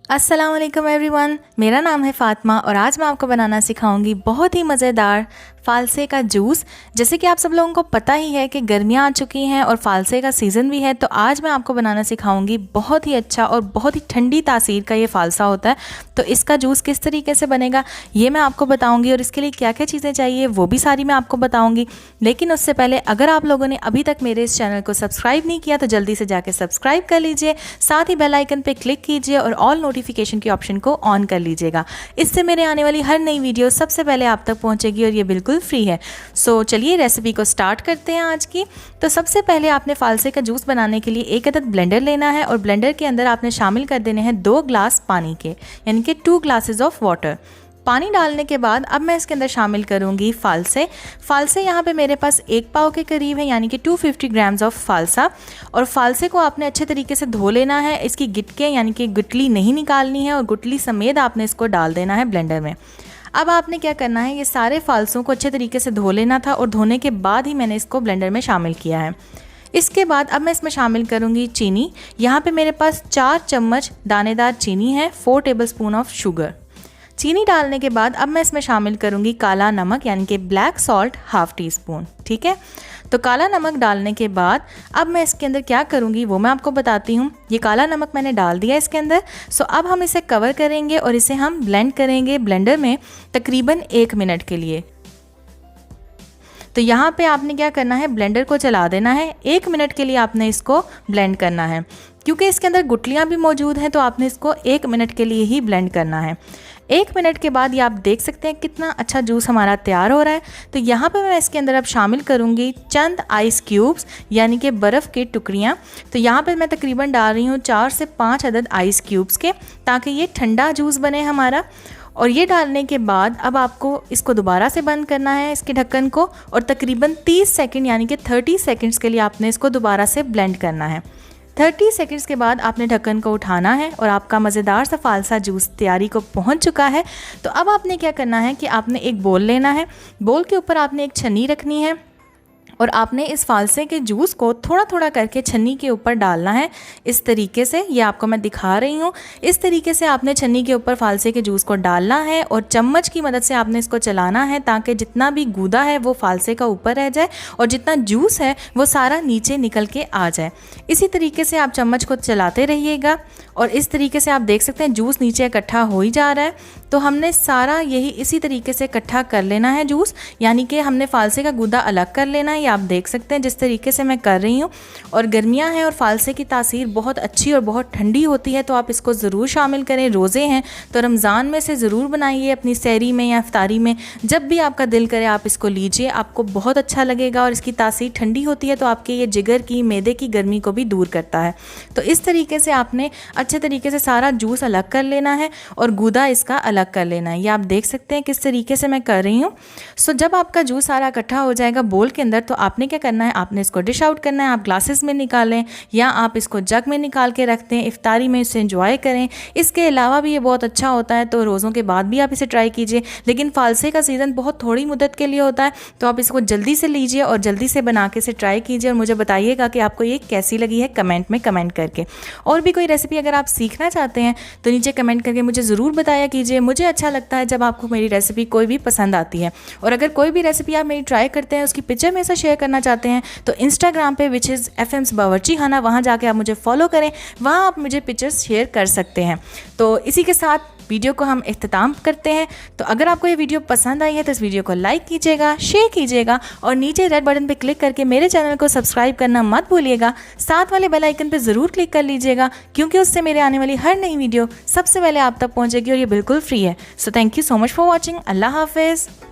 अस्सलाम वालेकुम एवरीवन, मेरा नाम है फ़ातिमा और आज मैं आपको बनाना सिखाऊंगी बहुत ही मज़ेदार फ़ालसे का जूस। जैसे कि आप सब लोगों को पता ही है कि गर्मियाँ आ चुकी हैं और फ़ालसे का सीज़न भी है, तो आज मैं आपको बनाना सिखाऊंगी बहुत ही अच्छा और बहुत ही ठंडी तासीर का ये फ़ालसा होता है। तो इसका जूस किस तरीके से बनेगा ये मैं आपको बताऊँगी और इसके लिए क्या क्या चीज़ें चाहिए वो भी सारी मैं आपको बताऊँगी। लेकिन उससे पहले अगर आप लोगों ने अभी तक मेरे इस चैनल को सब्सक्राइब नहीं किया तो जल्दी से जाकर सब्सक्राइब कर लीजिए, साथ ही बेल आइकन पर क्लिक कीजिए और ऑल नोटिफिकेशन के ऑप्शन को ऑन कर लीजिएगा। इससे मेरे आने वाली हर नई वीडियो सबसे पहले आप तक पहुंचेगी और ये बिल्कुल फ्री है। सो चलिए रेसिपी को स्टार्ट करते हैं आज की। तो सबसे पहले आपने फ़ालसे का जूस बनाने के लिए एक अदद ब्लेंडर लेना है और ब्लेंडर के अंदर आपने शामिल कर देने हैं 2 ग्लास पानी के, यानी कि 2 ग्लासेस ऑफ वाटर। पानी डालने के बाद अब मैं इसके अंदर शामिल करूंगी फ़ालसे यहाँ पे मेरे पास 1 पाव के करीब है, यानी कि 250 ग्राम्स ऑफ फ़ालसा। और फ़ालसे को आपने अच्छे तरीके से धो लेना है, इसकी गिटकें यानी कि गुठली नहीं निकालनी है और गुठली समेत आपने इसको डाल देना है ब्लेंडर में। अब आपने क्या करना है, ये सारे फ़ालसों को अच्छे तरीके से धो लेना था और धोने के बाद ही मैंने इसको ब्लेंडर में शामिल किया है। इसके बाद अब मैं इसमें शामिल करूँगी चीनी। यहाँ पे मेरे पास 4 चम्मच दानेदार चीनी है, 4 टेबलस्पून ऑफ शुगर। चीनी डालने के बाद अब मैं इसमें शामिल करूँगी काला नमक, यानी कि ब्लैक सॉल्ट ½ टीस्पून। ठीक है, तो काला नमक डालने के बाद अब मैं इसके अंदर क्या करूँगी वो मैं आपको बताती हूँ। ये काला नमक मैंने डाल दिया इसके अंदर। सो अब हम इसे कवर करेंगे और इसे हम ब्लेंड करेंगे ब्लेंडर में तकरीबन 1 मिनट के लिए। तो यहाँ पे आपने क्या करना है, ब्लेंडर को चला देना है, 1 मिनट के लिए आपने इसको ब्लेंड करना है। क्योंकि इसके अंदर गुठलियाँ भी मौजूद हैं तो आपने इसको 1 मिनट के लिए ही ब्लेंड करना है। 1 मिनट के बाद ये आप देख सकते हैं कितना अच्छा जूस हमारा तैयार हो रहा है। तो यहाँ पे मैं इसके अंदर अब शामिल करूँगी चंद आइस क्यूब्स, यानी कि बर्फ़ की टुकड़ियाँ। तो यहाँ पे मैं तकरीबन डाल रही हूँ 4 से 5 अदद आइस क्यूब्स के, ताकि ये ठंडा जूस बने हमारा। और ये डालने के बाद अब आपको इसको दोबारा से बंद करना है, इसके ढक्कन को, और तकरीबन 30 सेकंड यानी कि 30 सेकंड्स के लिए आपने इसको दोबारा से ब्लेंड करना है। 30 सेकंड्स के बाद आपने ढक्कन को उठाना है और आपका मज़ेदार सा फ़ालसा जूस तैयारी को पहुंच चुका है। तो अब आपने क्या करना है कि आपने एक बोल लेना है, बोल के ऊपर आपने एक छन्नी रखनी है और आपने इस फ़ालसे के जूस को थोड़ा थोड़ा करके छन्नी के ऊपर डालना है। इस तरीके से, ये आपको मैं दिखा रही हूँ, इस तरीके से आपने छन्नी के ऊपर फ़ालसे के जूस को डालना है और चम्मच की मदद से आपने इसको चलाना है, ताकि जितना भी गूदा है वो फ़ालसे का ऊपर रह जाए और जितना जूस है वो सारा नीचे निकल के आ जाए। इसी तरीके से आप चम्मच को चलाते रहिएगा और इस तरीके से आप देख सकते हैं जूस नीचे इकट्ठा हो ही जा रहा है। तो हमने सारा यही इसी तरीके से इकट्ठा कर लेना है जूस, यानी कि हमने फ़ालसे का गूदा अलग कर लेना है। आप देख सकते हैं जिस तरीके से मैं कर रही हूँ। और गर्मियाँ हैं और फ़ालसे की तासीर बहुत अच्छी और बहुत ठंडी होती है, तो आप इसको ज़रूर शामिल करें। रोज़े हैं तो रमज़ान में से ज़रूर बनाइए, अपनी सहरी में या इफ्तारी में, जब भी आपका दिल करे आप इसको लीजिए, आपको बहुत अच्छा लगेगा। और इसकी तासीर ठंडी होती है तो आपके ये जिगर की, मैदे की गर्मी को भी दूर करता है। तो इस तरीके से आपने अच्छे तरीके से सारा जूस अलग कर लेना है और गूदा इसका अलग कर लेना है। ये आप देख सकते हैं किस तरीके से मैं कर रही हूँ। सो जब आपका जूस सारा इकट्ठा हो जाएगा बोल के अंदर, तो आपने क्या करना है, आपने इसको डिश आउट करना है। आप ग्लासेस में निकालें या आप इसको जग में निकाल के रखते हैं, इफ्तारी में इसे एंजॉय करें। इसके अलावा भी ये बहुत अच्छा होता है, तो रोज़ों के बाद भी आप इसे ट्राई कीजिए। लेकिन फ़ालसे का सीज़न बहुत थोड़ी मुद्दत के लिए होता है, तो आप इसको जल्दी से लीजिए और जल्दी से बना के इसे ट्राई कीजिए और मुझे बताइएगा कि आपको ये कैसी लगी है कमेंट में कमेंट करके। और भी कोई रेसिपी अगर आप सीखना चाहते हैं तो नीचे कमेंट करके मुझे ज़रूर बताया कीजिए। मुझे अच्छा लगता है जब आपको मेरी रेसिपी कोई भी पसंद आती है। और अगर कोई भी रेसिपी आप मेरी ट्राई करते हैं, उसकी पिक्चर मेरे साथ शेयर करना चाहते हैं, तो इंस्टाग्राम पे विच इज़ FM's बावर्ची खाना, वहाँ जाके आप मुझे फॉलो करें, वहाँ आप मुझे पिक्चर्स शेयर कर सकते हैं। तो इसी के साथ वीडियो को हम इख्तिताम करते हैं। तो अगर आपको ये वीडियो पसंद आई है तो इस वीडियो को लाइक कीजिएगा, शेयर कीजिएगा और नीचे रेड बटन पे क्लिक करके मेरे चैनल को सब्सक्राइब करना मत भूलिएगा। साथ वाले बेल आइकन पे ज़रूर क्लिक कर लीजिएगा, क्योंकि उससे मेरे आने वाली हर नई वीडियो सबसे पहले आप तक पहुँचेगी और ये बिल्कुल फ्री है। So thank you so much for watching. अल्लाह हाफिज़।